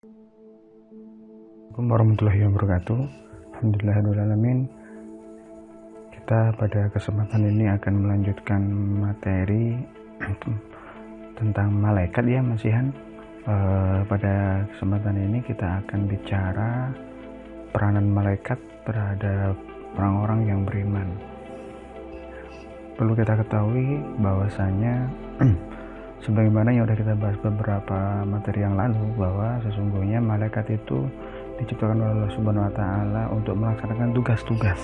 Assalamualaikum warahmatullahi wabarakatuh. Alhamdulillahirrahmanirrahim. Kita pada kesempatan ini akan melanjutkan materi tentang malaikat ya masihan. Pada kesempatan ini kita akan bicara peranan malaikat terhadap orang-orang yang beriman. Perlu kita ketahui bahwasanya sebagaimana yang sudah kita bahas beberapa materi yang lalu, bahwa sesungguhnya malaikat itu diciptakan oleh Allah Subhanahu wa taala untuk melaksanakan tugas-tugas.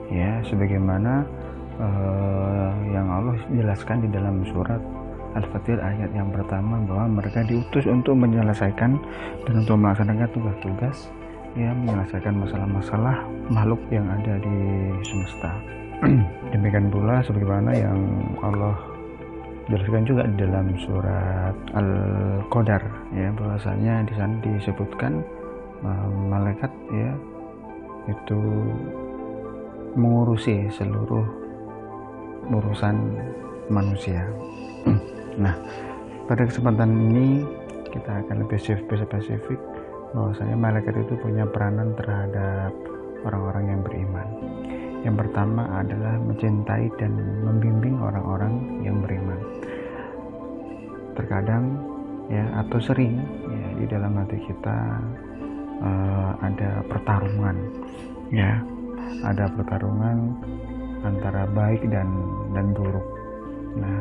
Ya, sebagaimana yang Allah jelaskan di dalam surat Al-Fatir ayat yang pertama, bahwa mereka diutus untuk menyelesaikan dan untuk melaksanakan tugas-tugas, ya, menyelesaikan masalah-masalah makhluk yang ada di semesta. Demikian pula sebagaimana yang Allah jelaskan juga di dalam surat Al-Qadar, ya, bahwasanya di sana disebutkan malaikat ya itu mengurusi seluruh urusan manusia. Nah, pada kesempatan ini kita akan lebih spesifik bahwasanya malaikat itu punya peranan terhadap orang-orang yang beriman. Yang pertama adalah mencintai dan membimbing orang-orang yang beriman. Terkadang ya, atau sering ya, di dalam hati kita ada pertarungan, ya, ada pertarungan antara baik dan buruk. Nah,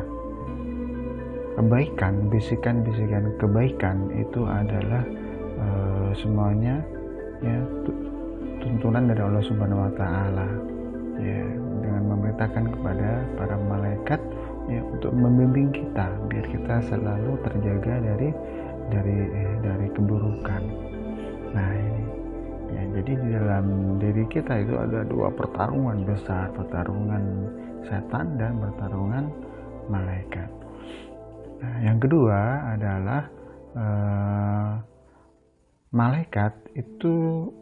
kebaikan, bisikan-bisikan kebaikan itu adalah semuanya ya tuntunan dari Allah Subhanahu wa taala, ya, dengan memerintahkan kepada para malaikat ya untuk membimbing kita biar kita selalu terjaga dari keburukan. Nah, ini ya, jadi di dalam diri kita itu ada dua pertarungan besar, pertarungan setan dan pertarungan malaikat. Nah, yang kedua adalah malaikat itu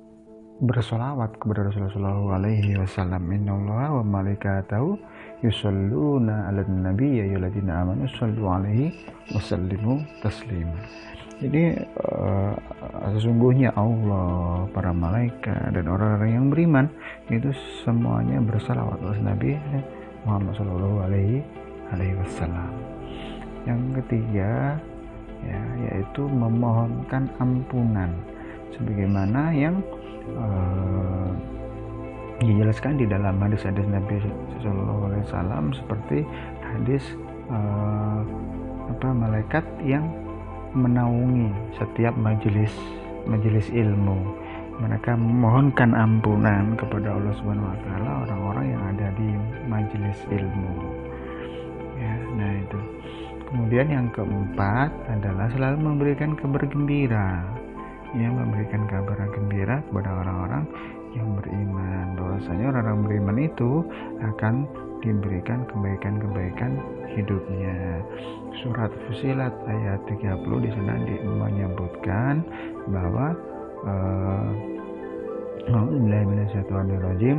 bersolawat kepada Rasulullah Shallallahu Alaihi Wasallam. Innallaha wa malaikatahu yusholluna 'alan nabi ya ayyuhalladzina amanu shollu 'alaihi wa sallimu taslima. Jadi sesungguhnya Allah, para malaikat dan orang-orang yang beriman itu semuanya bersalawat atas Nabi Muhammad Shallallahu Alaihi Wasallam. Yang ketiga ya, yaitu memohonkan ampunan, sebagaimana yang dijelaskan di dalam hadis-hadis Nabi Shallallahu Alaihi Wasallam, seperti hadis malaikat yang menaungi setiap majelis ilmu. Mereka memohonkan ampunan kepada Allah Subhanahu wa taala orang-orang yang ada di majelis ilmu. Ya, nah itu. Kemudian yang keempat adalah selalu memberikan kabar gembira. Ya, memberikan kabar gembira kepada orang-orang yang beriman, bahwasanya orang-orang beriman itu akan diberikan kebaikan-kebaikan hidupnya. Surat Fussilat ayat 30 di sana menyebutkan bahwa A'udzubillahi minasyaitonirrajim.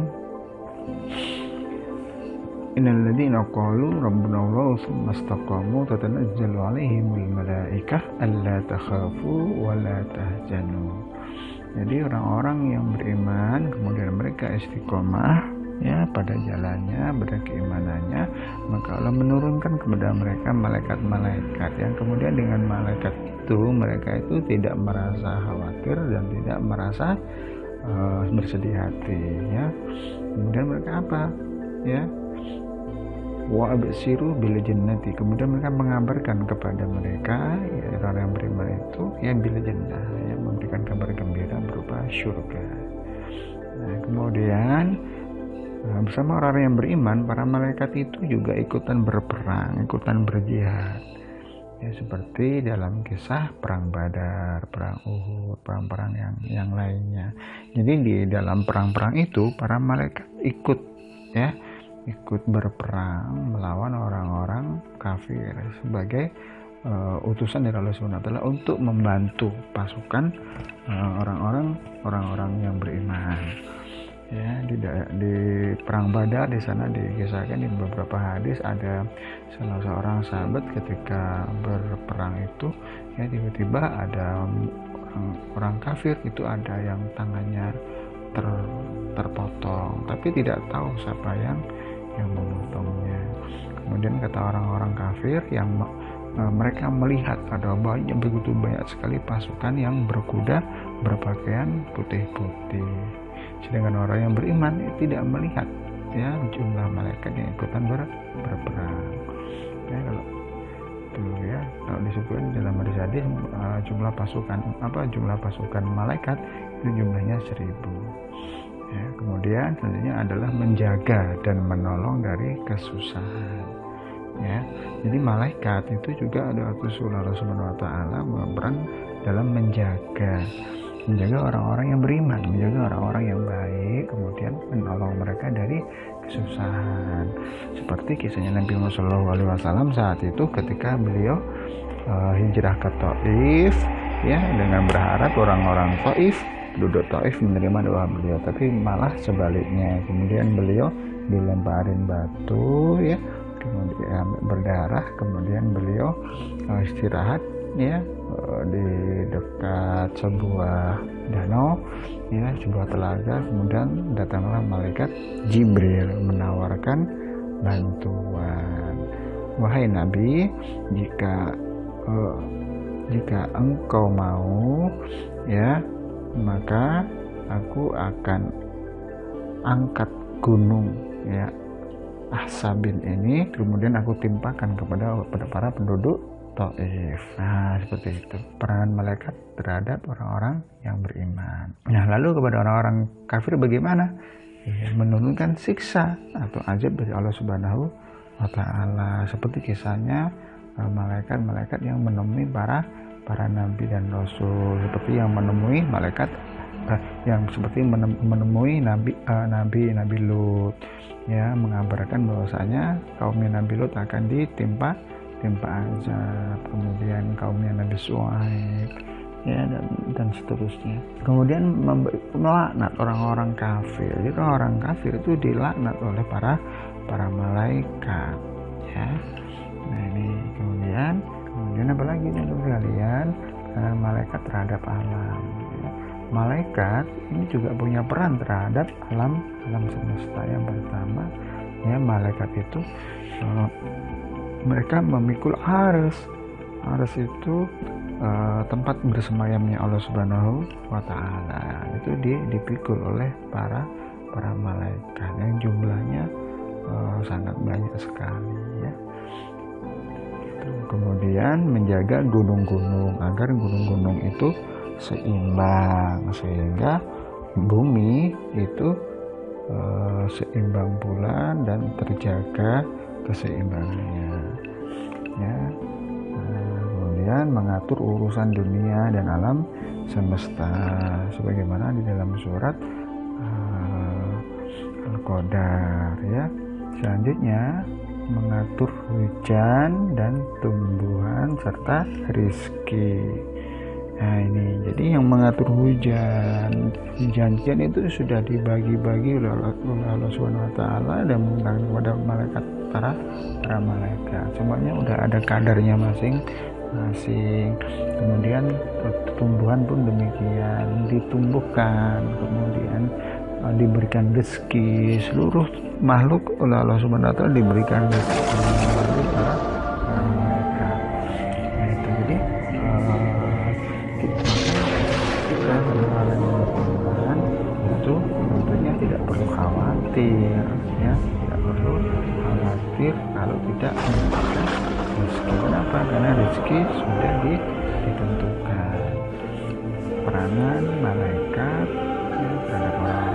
Innal ladzina qalu rabbuna Allah tsumma istaqamu tatanazzalu 'alaihimul malaikah alla takhafu wa la tahzanu. Jadi orang-orang yang beriman kemudian mereka istiqomah ya pada jalannya, pada keimanannya, maka Allah menurunkan kepada mereka malaikat-malaikat yang kemudian dengan malaikat itu mereka itu tidak merasa khawatir dan tidak merasa bersedih hati ya. Kemudian mereka apa? Ya, wa absiru bil jannati, kemudian mereka mengabarkan kepada mereka ya, orang yang beriman itu ya bil jannah, ya, memberikan kabar gembira berupa surga. Nah, kemudian bersama orang yang beriman, para malaikat itu juga ikutan berperang, ikutan berjihad. Ya, seperti dalam kisah perang Badar, perang Uhud, perang-perang yang lainnya. Jadi di dalam perang-perang itu para malaikat ikut berperang melawan orang-orang kafir sebagai utusan dari Allah Subhanahu wa taala untuk membantu pasukan orang-orang yang beriman. ya. Di perang Badar di sana dikisahkan di beberapa hadis ada salah seorang sahabat ketika berperang itu ya tiba-tiba ada orang kafir itu ada yang tangannya terpotong, tapi tidak tahu siapa yang memotongnya. Kemudian kata orang-orang kafir yang mereka melihat ada begitu banyak sekali pasukan yang berkuda berpakaian putih-putih, sedangkan orang yang beriman tidak melihat ya jumlah malaikat yang ikutan berperang. Ya, kalau disebutkan dalam hadis jumlah pasukan malaikat itu jumlahnya 1000. Ya, kemudian selanjutnya adalah menjaga dan menolong dari kesusahan. Ya, jadi malaikat itu juga ada Rasulullah Subhanahu wa taala berperan dalam menjaga orang-orang yang beriman, menjaga orang-orang yang baik, kemudian menolong mereka dari kesusahan. Seperti kisahnya Nabi Muhammad SAW saat itu ketika beliau hijrah ke Taif, ya, dengan berharap orang-orang Taif, penduduk Taif menerima doa beliau, tapi malah sebaliknya. Kemudian beliau dilemparin batu, ya, kemudian berdarah, kemudian beliau istirahat ya di dekat sebuah danau ya, sebuah telaga. Kemudian datanglah malaikat Jibril menawarkan bantuan. Wahai Nabi, jika engkau mau ya, maka aku akan angkat gunung ya Ahsabin ini, kemudian aku timpakan kepada para penduduk Taif. Nah, seperti itu peranan malaikat terhadap orang-orang yang beriman. Nah, lalu kepada orang-orang kafir bagaimana? Ya, menurunkan siksa atau azab dari Allah Subhanahu wa taala, seperti kisahnya malaikat-malaikat yang menemui para nabi dan rasul, seperti yang menemui malaikat yang seperti menemui nabi Lut ya, mengabarkan bahwasanya kaumnya Nabi Lut akan ditimpa azab, kemudian kaumnya Nabi Syuaib ya, dan seterusnya. Kemudian melaknat orang-orang kafir. Jadi orang kafir itu dilaknat oleh para malaikat ya. Nah, ini kemudian apa lagi nih kalian? Malaikat terhadap alam ya. Malaikat ini juga punya peran terhadap alam semesta. Yang pertama ya, malaikat itu mereka memikul Arsy itu tempat bersemayamnya Allah Subhanahu wa taala. Itu dipikul oleh para malaikat yang jumlahnya sangat banyak sekali ya. Kemudian menjaga gunung-gunung agar gunung-gunung itu seimbang, sehingga bumi itu seimbang pula dan terjaga keseimbangannya ya. Kemudian mengatur urusan dunia dan alam semesta sebagaimana di dalam surat Al-Qadar ya. Selanjutnya mengatur hujan dan tumbuhan serta rizki. Nah, ini jadi yang mengatur hujan itu sudah dibagi-bagi oleh Allah Subhanahu wa taala dan mengatakan kepada malaikat para malaikat. Semuanya udah ada kadarnya masing-masing. Kemudian tumbuhan pun demikian ditumbuhkan, kemudian diberikan rezeki. Seluruh makhluk oleh Allah Subhanahu wa taala diberikan rezeki melalui para malaikat. Nah, itu jadi kita beriman itu tentunya tidak perlu khawatir ya, tidak perlu khawatir kalau tidak mendapatkan rezeki. Kenapa? Karena rezeki sudah ditentukan. Peranan malaikat ya, terhadap orang